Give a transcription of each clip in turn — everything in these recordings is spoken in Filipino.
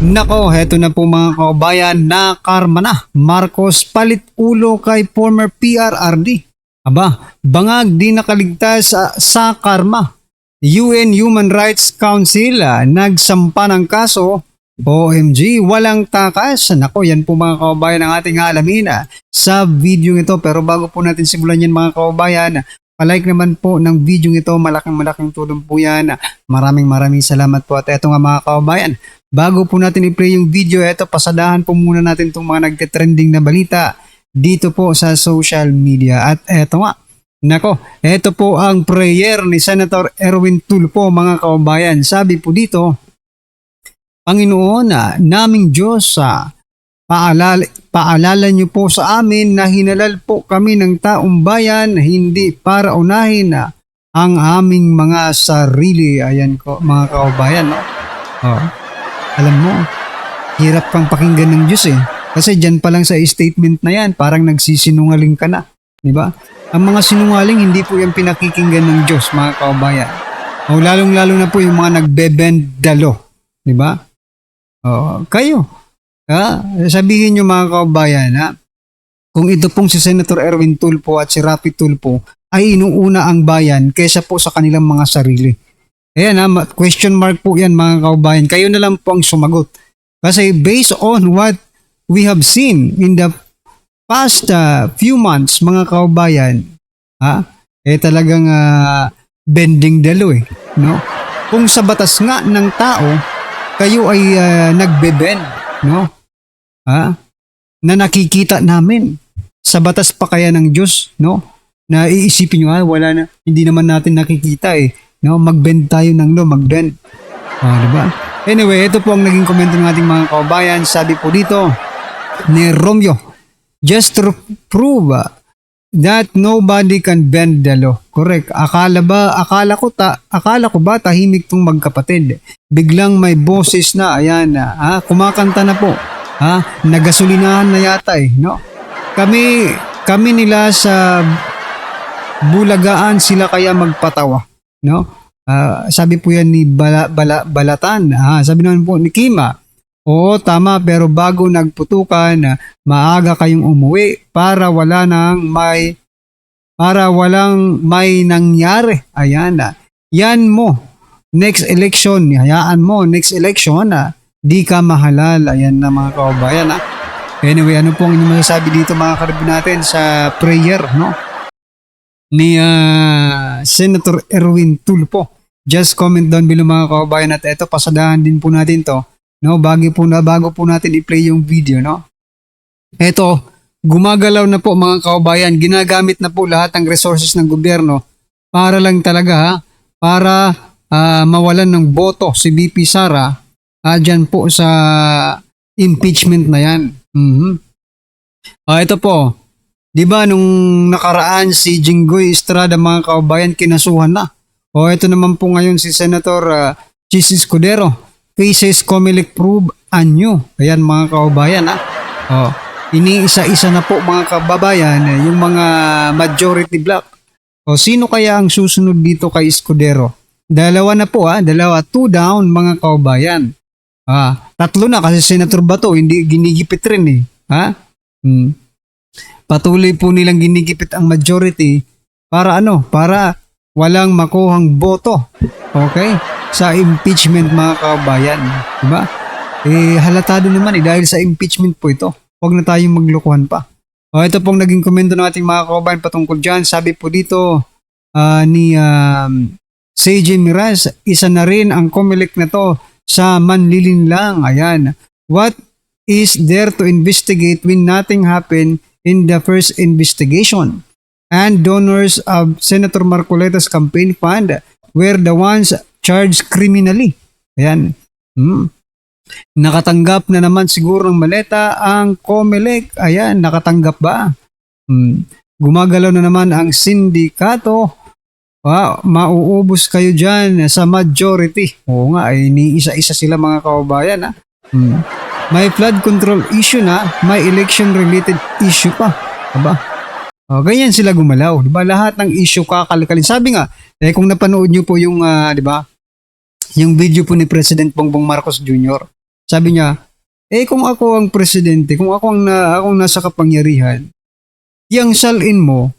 Nako, heto na po mga kabayan, na karma na. Marcos palit ulo kay former PRRD. Aba, bangag di nakaligtas sa karma. UN Human Rights Council nagsampa ng kaso. OMG, walang takas. Nako, yan po mga kababayan ang ating alamin sa video ito. Pero bago po natin simulan yan mga kababayan, palike naman po ng video ito. Malaking tulong po yan. Maraming salamat po. At eto nga mga kababayan, bago po natin i-play yung video, eto pasadahan po muna natin itong mga nagte-trending na balita dito po sa social media. At eto nga, nako, eto po ang prayer ni Senator Erwin Tulfo mga kababayan. Sabi po dito, Panginoon, naming Diyos, paalala niyo po sa amin na hinalal po kami ng taong bayan, hindi para unahin ang aming mga sarili. Ayan ko mga kababayan. No? Oh. Alam mo, hirap kang pakinggan ng Diyos eh. Kasi dyan pa lang sa statement na yan, parang nagsisinungaling ka na. Diba? Ang mga sinungaling, hindi po yung pinakikinggan ng Diyos, mga kababayan. O lalong-lalo na po yung mga nagbe-bend the law. Diba? O, kayo. Sabihin nyo mga kababayan, kung ito pong si Senator Erwin Tulfo at si Rapi Tulfo ay inuuna ang bayan kaysa po sa kanilang mga sarili. Ayan question mark po yan mga kababayan. Kayo na lang po ang sumagot. Kasi based on what we have seen in the past few months mga kababayan, talagang bending the law eh. No? Kung sa batas nga ng tao, kayo ay nagbe-bend, no? Na nakikita namin sa batas pa kaya ng Diyos, no? Na iisipin nyo, wala na, hindi naman natin nakikita eh. No, mag-bend tayo ng law, mag-bend. Diba? Anyway, ito po ang naging komento ng ating mga kababayan. Sabi po dito ni Romeo, just to prove that nobody can bend the law. Correct. Akala ko ba tahimik tong magkapatid? Biglang may boses na, ayan kumakanta na po. Nagasolinahan na yata eh, no? Kami nila sa bulagaan sila kaya magpatawa. No? Sabi po yan ni Balatan. Sabi naman po ni Kima, oo tama pero bago nagputukan, maaga kayong umuwi para walang may nangyari. Ayan yan mo. Next election, hayaan mo, next election, di ka mahalal. Ayan na mga kababayan. Anyway, ano pong inyong masasabi dito mga karib natin sa prayer, no? Ni Senator Erwin Tulfo. Just comment down below mga kababayan at eto pasadahan din po natin to, no? Bago po natin i-play yung video, no? Eto, gumagalaw na po mga kababayan, ginagamit na po lahat ng resources ng gobyerno para lang talaga para mawalan ng boto si VP Sara dyan po sa impeachment na yan. Ito po, di ba nung nakaraan si Jinggoy Estrada mga kababayan kinasuhan na. Ito naman po ngayon si Senator Chis Escudero. Cases Comelec prove anyo. Ayan mga kababayan iniisa-isa na po mga kababayan yung mga majority block. Sino kaya ang susunod dito kay Escudero? Dalawa na po 2 down mga kababayan. 3 na kasi Senator Bato hindi ginigipit rin eh. Patuloy po nilang ginigipit ang majority para para walang makuhang boto. Okay? Sa impeachment mga kababayan. Diba? Halatado naman dahil sa impeachment po ito. Huwag na tayong maglukuhan pa. Ito pong naging komento ng ating mga kababayan patungkol dyan. Sabi po dito ni CJ Miraz, isa na rin ang Comelec na to sa manlilinlang. Ayan. What is there to investigate when nothing happened in the first investigation? And donors of Senator Marcoleta's campaign fund were the ones charged criminally. Ayan. Nakatanggap na naman siguro ng maleta ang Comelec. Ayan, nakatanggap ba? Gumagalaw na naman ang sindikato. Mauubos kayo dyan sa majority. Oo nga, iniisa-isa sila mga kababayan. May flood control issue na, may election related issue pa. Aba? Ganyan sila gumalaw. Diba? Lahat ng issue kakalkalin. Sabi nga, kung napanood nyo po yung, diba, yung video po ni President Bongbong Marcos Jr., Sabi niya, kung ako ang presidente, kung akong nasa kapangyarihan, yang salin mo,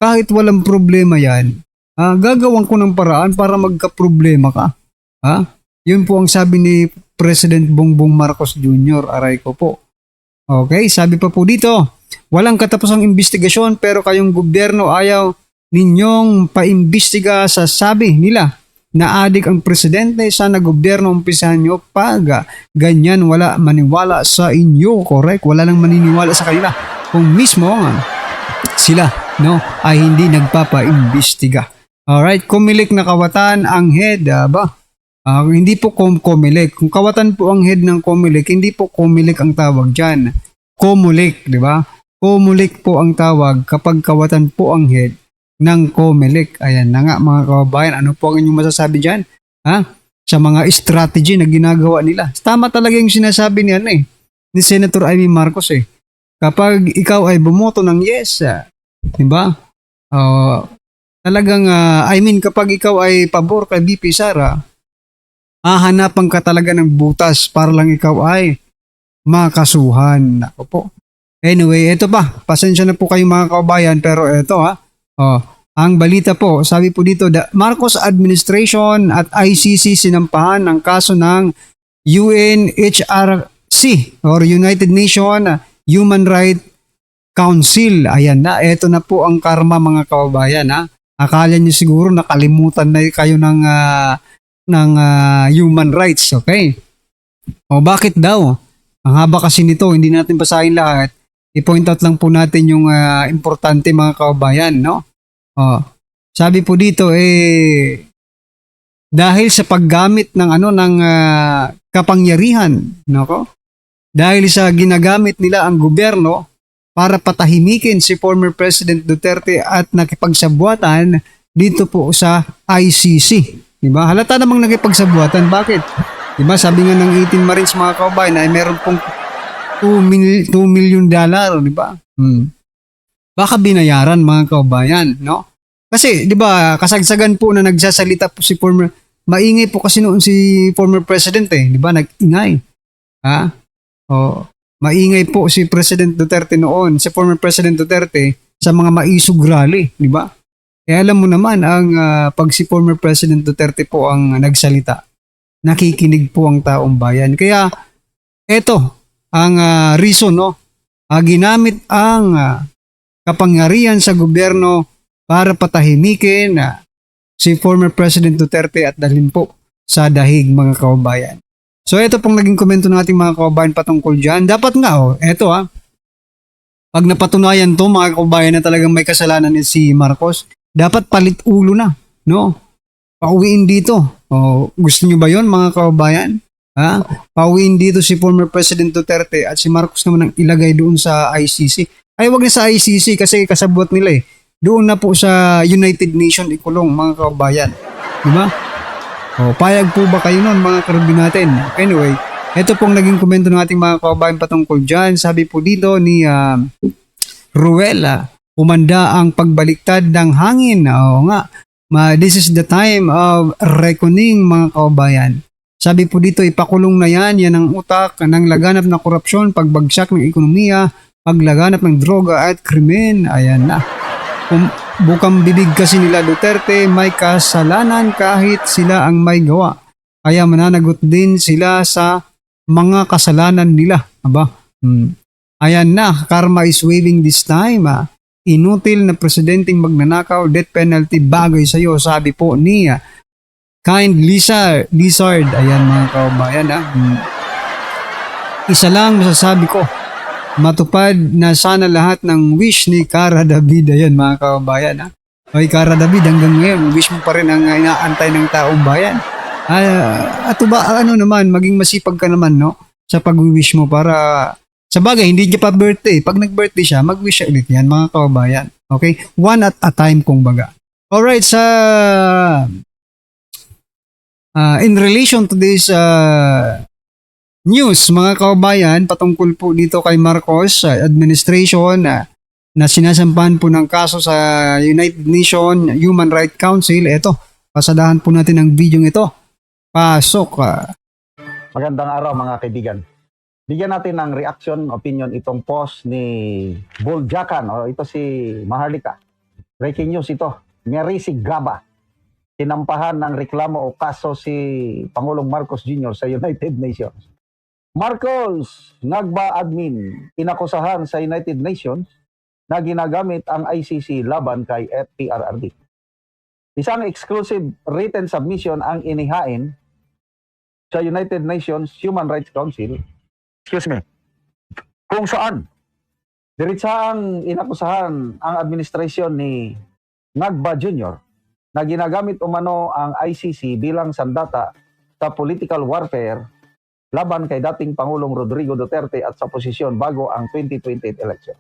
kahit walang problema yan, gagawan ko ng paraan para magka-problema ka. Yun po ang sabi ni President Bongbong Marcos Jr. Aray ko po. Okay, sabi pa po dito, walang katapusang investigasyon pero kayong gobyerno ayaw ninyong paimbestiga sa sabi nila na adik ang presidente. Sana gobyerno umpisahan nyo pag ganyan wala maniwala sa inyo. Correct? Wala nang maniniwala sa kanila kung mismo sila ay hindi nagpapaimbestiga. Alright, kumilik na kawatan ang head hindi po Comelec. Kung kawatan po ang head ng Comelec, hindi po Comelec ang tawag dyan. Comelec, di ba? Comelec po ang tawag kapag kawatan po ang head ng Comelec. Ayan na nga mga kababayan, ano po ang inyong masasabi dyan? Sa mga strategy na ginagawa nila. Tama talaga yung sinasabi ni Senator Amy Marcos Kapag ikaw ay bumoto ng yes, di ba? Talagang, kapag ikaw ay pabor kay VP Sara, hahanapan ka talaga ng butas para lang ikaw ay makasuhan. Ako po. Anyway, ito pa. Pasensya na po kayo mga kababayan, pero ito ang balita po, sabi po dito, the Marcos administration at ICC sinampahan ng kaso ng UNHRC or United Nations Human Rights Council. Ayan na, ito na po ang karma mga kababayan. Akala nyo siguro nakalimutan na kayo ng human rights, okay? Bakit daw? Ang haba kasi nito, hindi natin basahin lahat. I-point out lang po natin yung importante mga kababayan, no? Sabi po dito dahil sa paggamit ng kapangyarihan, nako? Dahil sa ginagamit nila ang gobyerno para patahimikin si former President Duterte at nakipagsabuatan dito po sa ICC. Diba? Halata namang nakipagsabuatan. Bakit? Diba? Sabi nga ng 18 Marines mga kababayan ay meron pong $2 million. Diba? Baka binayaran mga kababayan. No? Kasi diba, kasagsagan po na nagsasalita po si former, maingay po kasi noon si former president Diba? Nag-ingay. Maingay po si President Duterte noon, si former President Duterte sa mga maisog rally. Diba? Alam mo naman, pag si former President Duterte po ang nagsalita, nakikinig po ang taong bayan. Kaya, eto, ang reason, ginamit ang kapangyarihan sa gobyerno para patahimikin si former President Duterte at dalhin po sa dahig mga kababayan. So, eto pong naging komento ng ating mga kababayan patungkol dyan. Dapat nga, eto pag napatunayan to mga kababayan na talagang may kasalanan si Marcos, dapat palit ulo na, no? Pauwiin dito. Gusto nyo ba yon mga kababayan? Pauwiin dito si former President Duterte at si Marcos naman ang ilagay doon sa ICC. Ay, wag na sa ICC kasi kasabot nila Doon na po sa United Nations ikulong mga kababayan. Diba? Payag po ba kayo nun mga karabin natin? Anyway, ito pong naging komento ng ating mga kababayan patungkol dyan. Sabi po dito ni Ruela, umanda ang pagbaliktad ng hangin. This is the time of reckoning mga kababayan. Sabi po dito, ipakulong na yan ang utak ng laganap na korupsyon, pagbagsak ng ekonomiya, paglaganap ng droga at krimen. Ayan na. Bukang bibig kasi nila Duterte, may kasalanan kahit sila ang may gawa. Kaya mananagot din sila sa mga kasalanan nila. Ayan na, karma is waving this time. Inutil na presidenteng magnanakaw, death penalty bagay sa'yo, sabi po ni Kind Lizard. Ayan mga kababayan. Isa lang masasabi ko, matupad na sana lahat ng wish ni Cara David. Ayan mga kababayan. Hoy Cara David, hanggang ngayon, wish mo pa rin ang inaantay ng taong bayan. At naman, maging masipag ka naman sa pag-wish mo para sa bagay, hindi niya pa birthday. Pag nag-birthday siya, mag-wish siya ulit yan, mga kababayan. Okay? One at a time, kung baga. Alright, in relation to this news, mga kababayan, patungkol po dito kay Marcos administration na sinasampahan po ng kaso sa United Nations Human Rights Council. Ito, pasadahan po natin ang video ito. Pasok. Magandang araw mga kaibigan. Bigyan natin ng reaction, opinion itong post ni Buljakan o ito si Maharlika. Breaking news ito. Mary Gaba. Sinampahan ng reklamo o kaso si Pangulong Marcos Jr. sa United Nations. Marcos Ngagba admin inakusahan sa United Nations na ginagamit ang ICC laban kay PRRD. Isang exclusive written submission ang inihain sa United Nations Human Rights Council, kung saan diretsahang inakusahan ang administrasyon ni Ngagba Jr. na ginagamit umano ang ICC bilang sandata sa political warfare laban kay dating Pangulong Rodrigo Duterte at sa posisyon bago ang 2028 election.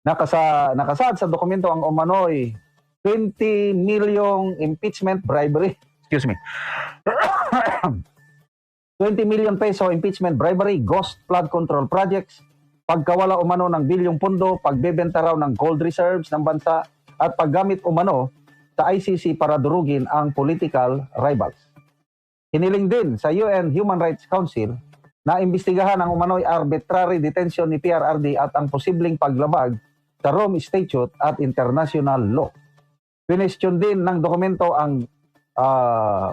Nakasaad sa dokumento ang umano'y 20 milyong impeachment bribery. 20 million peso impeachment bribery, ghost flood control projects, pagkawala umano ng bilyong pondo, pagbebenta raw ng gold reserves ng bansa, at paggamit umano sa ICC para durugin ang political rivals. Hiniling din sa UN Human Rights Council na imbestigahan ang umano'y arbitrary detention ni PRRD at ang posibleng paglabag sa Rome Statute at international law. Pinestyon din ng dokumento ang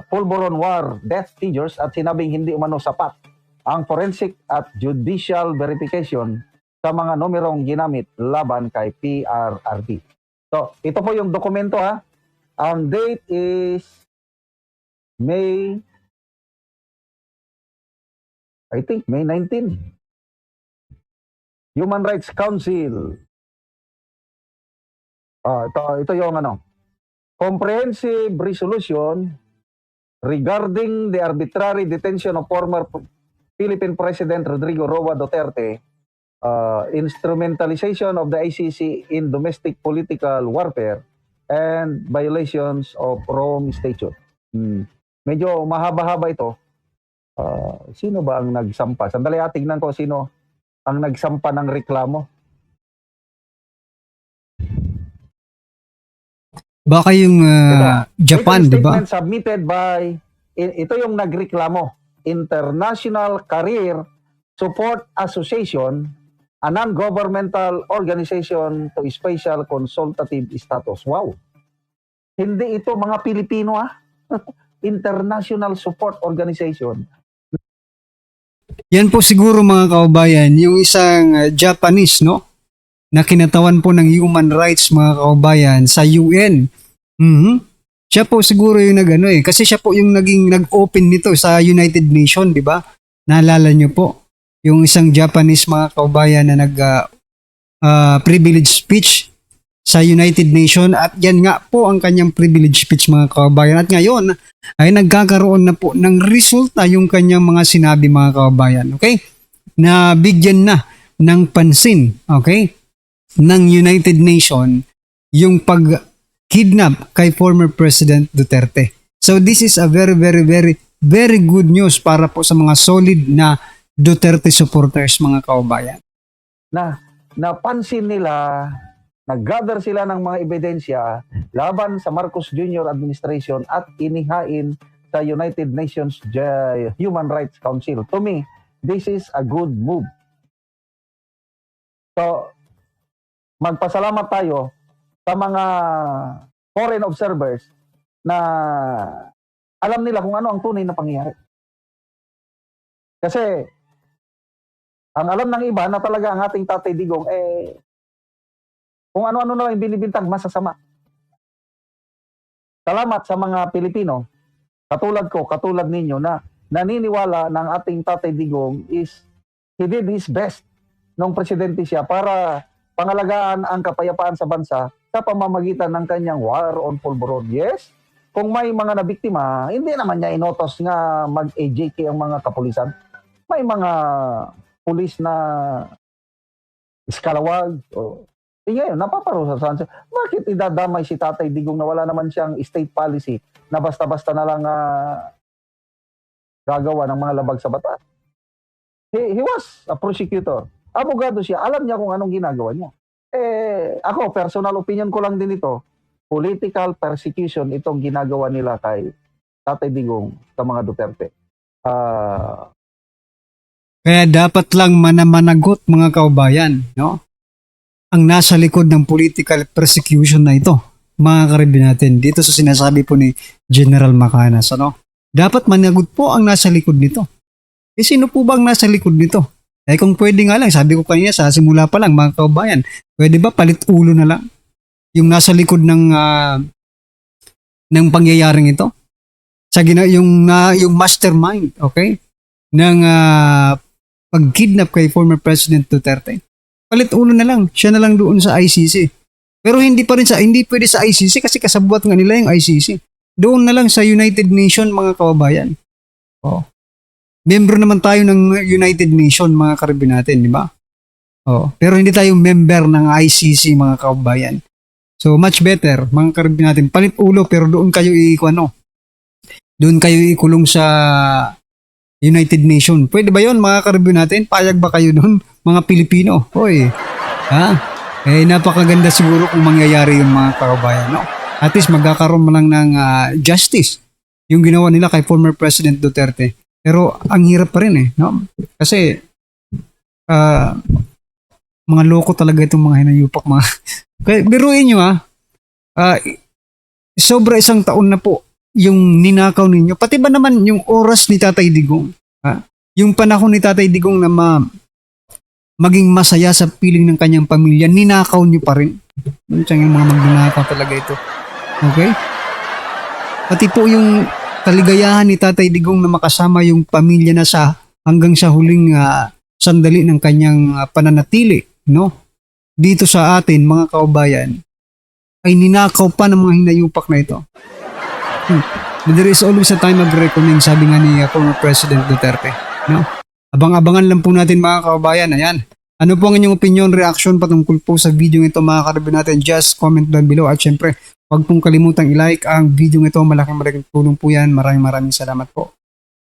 Pulveron War death figures at sinabing hindi umano sapat ang forensic at judicial verification sa mga numerong ginamit laban kay PRRD. So, ito po yung dokumento ha. Ang date is May 19. Human Rights Council. Ito yung comprehensive resolution regarding the arbitrary detention of former Philippine President Rodrigo Roa Duterte, instrumentalization of the ICC in domestic political warfare, and violations of Rome Statute. Medyo mahaba-haba ito. Sino ba ang nagsampa? Sandali, tingnan ko sino ang nagsampa ng reklamo. Baka yung Japan, di ba? Submitted by, ito yung nagreklamo, International Career Support Association, a non-governmental organization to special consultative status. Wow! Hindi ito mga Pilipino International Support Organization. Yan po siguro mga kaubayan, yung isang Japanese, no? Na kinatawan po ng human rights mga kaubayan sa UN. Siya po siguro yung kasi siya po yung nag-open nito sa United Nations, di ba? Naalala niyo po, yung isang Japanese mga kaubayan na privilege speech sa United Nations at yan nga po ang kanyang privilege speech mga kaubayan. At ngayon ay nagkakaroon na po ng resulta yung kanyang mga sinabi mga kaubayan. Okay? Na bigyan na ng pansin. Okay? Ng United Nations yung pag-kidnap kay former President Duterte. So this is a very, very, very, very good news para po sa mga solid na Duterte supporters mga kaubayan. Napansin nila, nag-gather sila ng mga ebidensya laban sa Marcos Jr. administration at inihain sa United Nations Human Rights Council. To me, this is a good move. So, magpasalamat tayo sa mga foreign observers na alam nila kung ano ang tunay na pangyayari. Kasi ang alam ng iba na talaga ang ating Tatay Digong kung ano-ano na lang binibintang masasama. Salamat sa mga Pilipino, katulad ko, katulad ninyo na naniniwala ng ating Tatay Digong is he did his best nung presidente siya para pangalagaan ang kapayapaan sa bansa sa pamamagitan ng kanyang war on Pulveron. Yes, kung may mga nabiktima, hindi naman niya inotos nga mag-AJK ang mga kapulisan. May mga pulis na iskalawag. Ngayon, napaparusahan siya. Bakit idadamay si Tatay Digong na wala naman siyang state policy na basta-basta na lang gagawa ng mga labag sa batas? He was a prosecutor. Abogado siya, alam niya kung anong ginagawa niya. Ako, personal opinion ko lang din ito, political persecution itong ginagawa nila kay Tatay Digong sa mga Duterte. Kaya dapat lang managot mga kaubayan, no? Ang nasa likod ng political persecution na ito, mga karibin natin, dito sa sinasabi po ni General Macanas, ano? Dapat managot po ang nasa likod nito. Eh, sino po ba ang nasa likod nito? Eh, kung pwede nga lang, sabi ko kanina sa simula pa lang, mga kaubayan, pwede ba palit ulo na lang? Yung nasa likod ng pangyayaring ito? Yung mastermind, okay? Ng pag-kidnap kay former President Duterte. Palit ulo na lang, siya na lang doon sa ICC. Pero hindi pwede sa ICC kasi kasabwat nga nila yung ICC. Doon na lang sa United Nations, mga kababayan. Oh. Membro naman tayo ng United Nations, mga karibin natin, di ba? Oh. Pero hindi tayo member ng ICC, mga kababayan. So much better, mga karibin natin, palit ulo pero doon kayo doon kayo ikulong sa United Nations. Pwede ba yon, mga karibin natin? Payag ba kayo doon, mga Pilipino? Hoy, ha? Eh, napakaganda siguro kung mangyayari yung mga kababayan, no? At least magkakaroon mo lang ng justice yung ginawa nila kay former President Duterte. Pero ang hirap pa rin eh, no? Kasi mga loko talaga itong mga hinayupak mga. Kaya biruin nyo sobra isang taon na po yung ninakaw ninyo. Pati ba naman yung oras ni Tatay Digong? Yung panahon ni Tatay Digong na maging masaya sa piling ng kanyang pamilya, ninakaw nyo pa rin. Yung mga magnanakaw talaga ito. Okay? Pati po yung kaligayahan ni Tatay Digong na makasama yung pamilya na hanggang sa huling sandali ng kanyang pananatili, no? Dito sa atin, mga kaubayan, ay ninakaw pa ng mga hinayupak na ito. But there is always a time of reckoning, sabi nga ni former President Duterte, no? Abang-abangan lang po natin, mga kaubayan. Ayan. Ano po ang inyong opinion, reaction patungkol po sa video ito, mga karibin natin? Just comment down below. At syempre, huwag pong kalimutang i-like ang video ito. Malaking tulong po yan. Maraming salamat po.